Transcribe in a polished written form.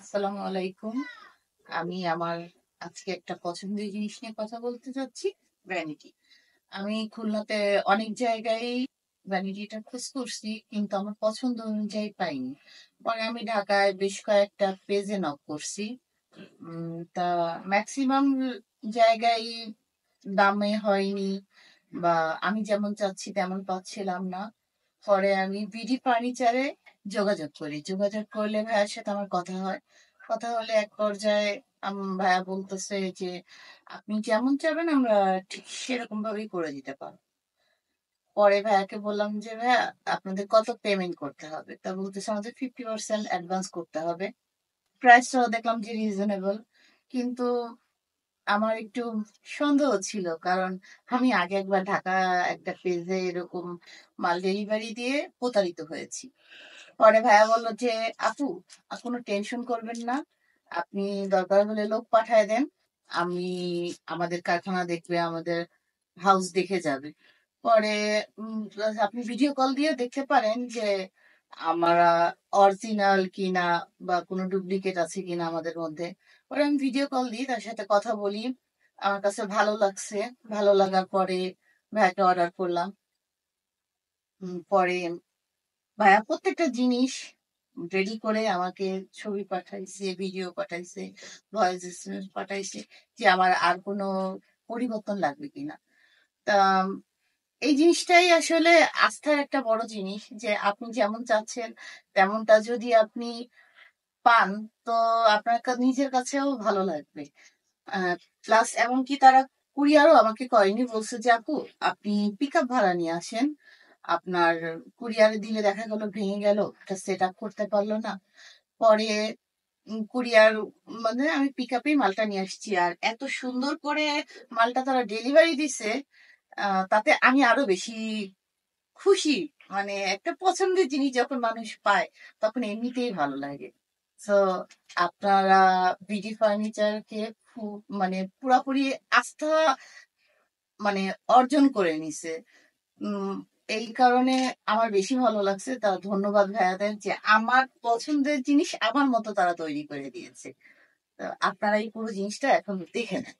আসসালামু আলাইকুম। আমি আমার আজকে একটা পছন্দের জিনিস নিয়ে কথা বলতে চাচ্ছি, ভ্যানিটি। আমি খুলনাতে অনেক জায়গায় ভ্যানিটিটা খোঁজ করছি, কিন্তু আমার পছন্দ অনুযায়ী পাইনি। পরে আমি ঢাকায় বেশ কয়েকটা পেজে নক করছি। তা ম্যাক্সিমাম জায়গায় দামে হয়নি, বা আমি যেমন চাচ্ছি তেমন পাচ্ছিলাম না। পরে আমি বিডি ফার্নিচারে যোগাযোগ করি। যোগাযোগ করলে ভাইয়ার সাথে আমার কথা হয়। কথা হলে এক পর্যায়ে ভাইয়া বলতেছে যে, "আপনি যেমন চাবেন আমরা ঠিক সেরকম ভাবেই করে দিতে পারবো।" পরে ভাইয়াকে বললাম যে, "ভাইয়া আপনাদের কত পেমেন্ট করতে হবে?" তা বলতেছে, "আমাদের 50% অ্যাডভান্স করতে হবে।" প্রাইসটাও দেখলাম যে রিজনেবল। কিন্তু আমার একটু সন্দেহ ছিল। কারণ আমি আগে একবার ঢাকা একটা পেজে এরকম মাল ডেলিভারি দিয়ে প্রতারিত হয়েছি। পরে ভাইয়া বলল যে, "আপু কোনো টেনশন করবেন না। আপনি দরকার হলে লোক পাঠায় দেন। আমি আমাদের কারখানা দেখবে, আমাদের হাউস দেখে যাবে।" পরে আপনি ভিডিও কল দিয়ে দেখতে পারেন যে আমরা অরিজিনাল কিনা বা কোনো ডুপ্লিকেট আছে কিনা আমাদের মধ্যে। পরে আমি ভিডিও কল দিই, তার সাথে কথা বলি। আমার কাছে ভালো লাগছে। ভালো লাগার পরে ভাইয়াকে অর্ডার করলাম। পরে ভাইয়া প্রত্যেকটা জিনিস রেডি করে আমাকে ছবি পাঠাইছে, ভিডিও পাঠাইছে, ভয়েস মেসেজ পাঠাইছে যে আমার আর কোনো পরিবর্তন লাগবে কিনা। তা এই জিনিসটাই আসলে আস্থার একটা বড় জিনিস, যে আপনি যেমন চাচ্ছেন তেমনটা যদি আপনি পান, তো আপনার নিজের কাছেও ভালো লাগবে। প্লাস এমনকি তারা কুরিয়ারও আমাকে করেনি, বলছে যে, "আপু আপনি পিক আপ ভাড়া নিয়ে আসেন। আপনার কুরিয়ারে দিলে দেখা গেল ভেঙে গেল, এটা সেট আপ করতে পারলো না।" পরে কুরিয়ার মানে আমি পিক আপেই মালটা নিয়ে আসছি। আর এত সুন্দর করে মালটা তারা ডেলিভারি দিছে, তাতে আমি আরো বেশি খুশি। মানে একটা পছন্দের জিনিস যখন মানুষ পায়, তখন এমনিতেই ভালো লাগে। সো আপনারা বিডি ফার্নিচারকে মানে পুরাপুরি আস্থা মানে অর্জন করে নিছে। উম এই কারণে আমার বেশি ভালো লাগছে। তা ধন্যবাদ ভাইয়াদের, যে আমার পছন্দের জিনিস আমার মতো তারা তৈরি করে দিয়েছে। তো আপনারা এই পুরো জিনিসটা এখন দেখে নেন।